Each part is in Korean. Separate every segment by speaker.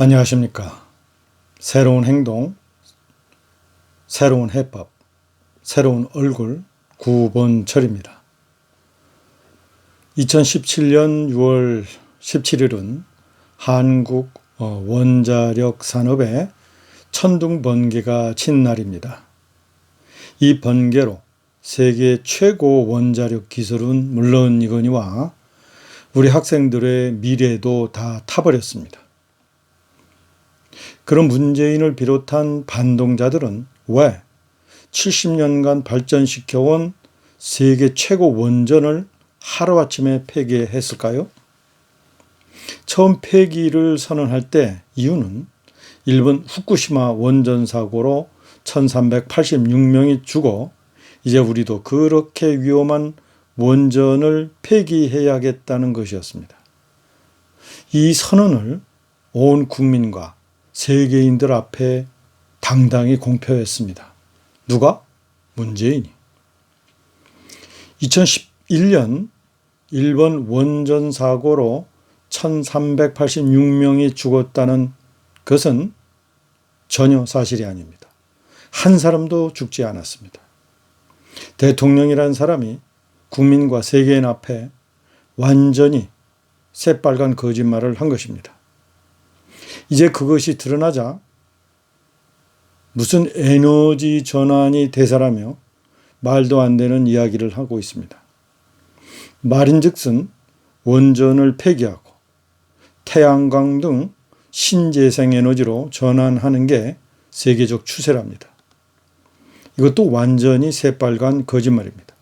Speaker 1: 안녕하십니까. 새로운 행동, 새로운 해법, 새로운 얼굴 구본철입니다. 2017년 6월 17일은 한국 원자력 산업의 천둥 번개가 친 날입니다. 이 번개로 세계 최고 원자력 기술은 물론이거니와 우리 학생들의 미래도 다 타버렸습니다. 그런 문재인을 비롯한 반동자들은 왜 70년간 발전시켜온 세계 최고 원전을 하루아침에 폐기했을까요? 처음 폐기를 선언할 때 이유는 일본 후쿠시마 원전 사고로 1386명이 죽어 이제 우리도 그렇게 위험한 원전을 폐기해야겠다는 것이었습니다. 이 선언을 온 국민과 세계인들 앞에 당당히 공표했습니다. 누가? 문재인이. 2011년 일본 원전 사고로 1386명이 죽었다는 것은 전혀 사실이 아닙니다. 한 사람도 죽지 않았습니다. 대통령이란 사람이 국민과 세계인 앞에 완전히 새빨간 거짓말을 한 것입니다. 이제 그것이 드러나자 무슨 에너지 전환이 대사라며 말도 안 되는 이야기를 하고 있습니다. 말인즉슨 원전을 폐기하고 태양광 등 신재생에너지로 전환하는 게 세계적 추세랍니다. 이것도 완전히 새빨간 거짓말입니다.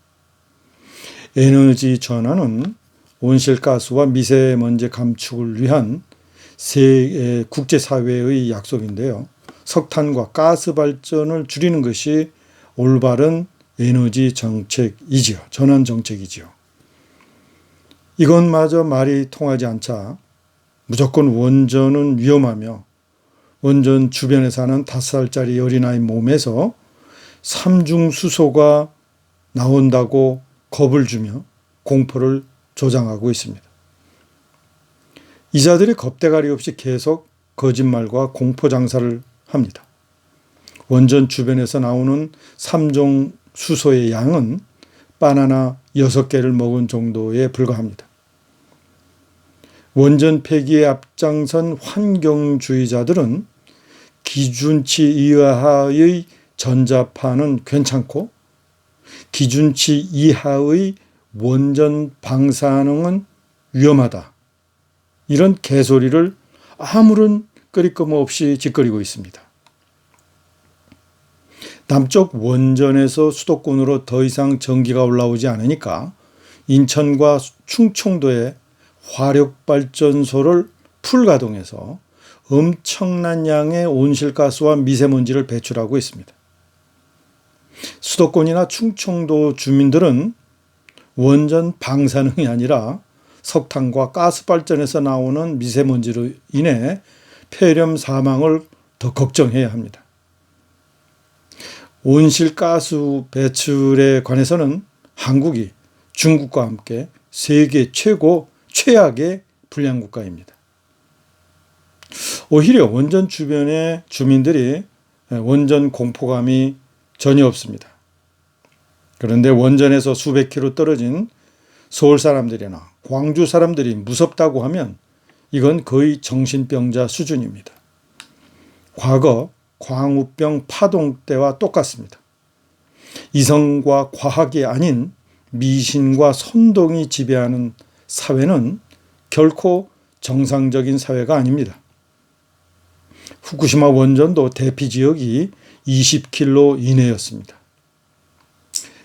Speaker 1: 에너지 전환은 온실가스와 미세먼지 감축을 위한 국제사회의 약속인데요. 석탄과 가스 발전을 줄이는 것이 올바른 에너지 정책이지요. 전환 정책이지요. 이것마저 말이 통하지 않자 무조건 원전은 위험하며 원전 주변에 사는 5살짜리 어린아이 몸에서 삼중수소가 나온다고 겁을 주며 공포를 조장하고 있습니다. 이자들이 겁대가리 없이 계속 거짓말과 공포 장사를 합니다. 원전 주변에서 나오는 3종 수소의 양은 바나나 6개를 먹은 정도에 불과합니다. 원전 폐기에 앞장선 환경주의자들은 기준치 이하의 전자파는 괜찮고 기준치 이하의 원전 방사능은 위험하다. 이런 개소리를 아무런 끄리낌 없이 짓거리고 있습니다. 남쪽 원전에서 수도권으로 더 이상 전기가 올라오지 않으니까 인천과 충청도에 화력발전소를 풀가동해서 엄청난 양의 온실가스와 미세먼지를 배출하고 있습니다. 수도권이나 충청도 주민들은 원전 방사능이 아니라 석탄과 가스 발전에서 나오는 미세먼지로 인해 폐렴 사망을 더 걱정해야 합니다. 온실가스 배출에 관해서는 한국이 중국과 함께 세계 최악의 불량국가입니다. 오히려 원전 주변의 주민들이 원전 공포감이 전혀 없습니다. 그런데 원전에서 수백 킬로 떨어진 서울 사람들이나 광주 사람들이 무섭다고 하면 이건 거의 정신병자 수준입니다. 과거 광우병 파동 때와 똑같습니다. 이성과 과학이 아닌 미신과 선동이 지배하는 사회는 결코 정상적인 사회가 아닙니다. 후쿠시마 원전도 대피 지역이 20km 이내였습니다.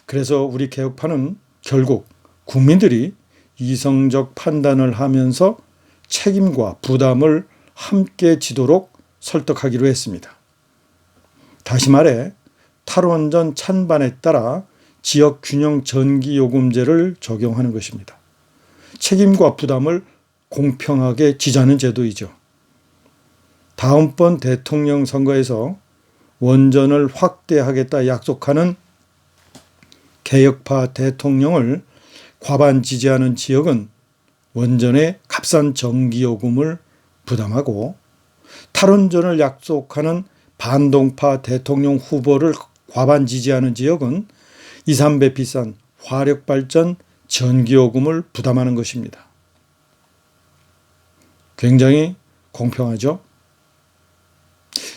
Speaker 1: 그래서 우리 개혁파는 결국 국민들이 이성적 판단을 하면서 책임과 부담을 함께 지도록 설득하기로 했습니다. 다시 말해 탈원전 찬반에 따라 지역균형 전기요금제를 적용하는 것입니다. 책임과 부담을 공평하게 지자는 제도이죠. 다음번 대통령 선거에서 원전을 확대하겠다 약속하는 개혁파 대통령을 과반 지지하는 지역은 원전의 값싼 전기요금을 부담하고 탈원전을 약속하는 반동파 대통령 후보를 과반 지지하는 지역은 2, 3배 비싼 화력발전 전기요금을 부담하는 것입니다. 굉장히 공평하죠?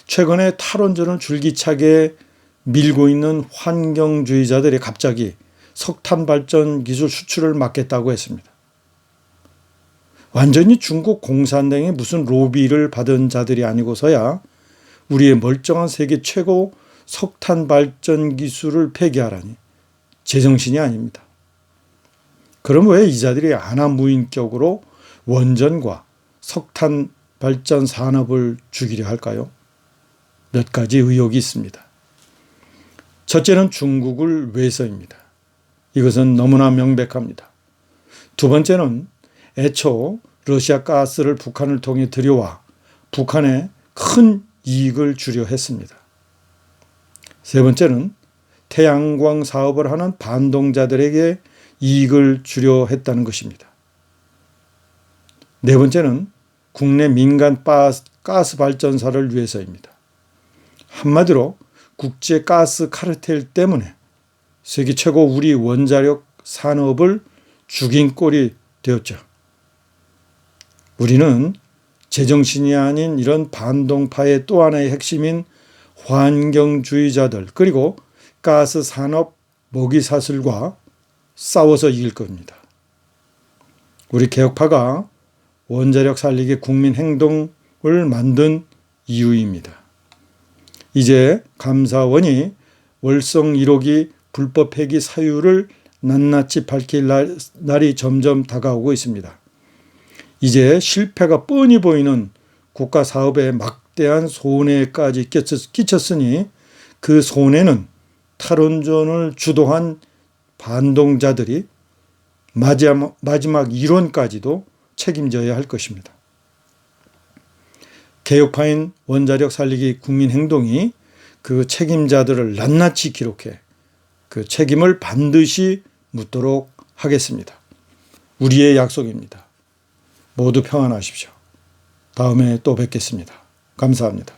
Speaker 1: 최근에 탈원전을 줄기차게 밀고 있는 환경주의자들이 갑자기 석탄 발전 기술 수출을 막겠다고 했습니다. 완전히 중국 공산당의 무슨 로비를 받은 자들이 아니고서야 우리의 멀쩡한 세계 최고 석탄 발전 기술을 폐기하라니 제정신이 아닙니다. 그럼 왜 이 자들이 안하무인격으로 원전과 석탄 발전 산업을 죽이려 할까요? 몇 가지 의혹이 있습니다. 첫째는 중국을 위해서입니다. 이것은 너무나 명백합니다. 두 번째는 애초 러시아 가스를 북한을 통해 들여와 북한에 큰 이익을 주려 했습니다. 세 번째는 태양광 사업을 하는 반동자들에게 이익을 주려 했다는 것입니다. 네 번째는 국내 민간 가스 발전사를 위해서입니다. 한마디로 국제 가스 카르텔 때문에 세계 최고 우리 원자력 산업을 죽인 꼴이 되었죠. 우리는 제정신이 아닌 이런 반동파의 또 하나의 핵심인 환경주의자들 그리고 가스 산업 먹이사슬과 싸워서 이길 겁니다. 우리 개혁파가 원자력 살리기 국민행동을 만든 이유입니다. 이제 감사원이 월성 1호기 불법 폐기 사유를 낱낱이 밝힐 날이 점점 다가오고 있습니다. 이제 실패가 뻔히 보이는 국가 사업에 막대한 손해까지 끼쳤으니 그 손해는 탈원전을 주도한 반동자들이 마지막 이론까지도 책임져야 할 것입니다. 개혁파인 원자력 살리기 국민행동이 그 책임자들을 낱낱이 기록해 그 책임을 반드시 묻도록 하겠습니다. 우리의 약속입니다. 모두 평안하십시오. 다음에 또 뵙겠습니다. 감사합니다.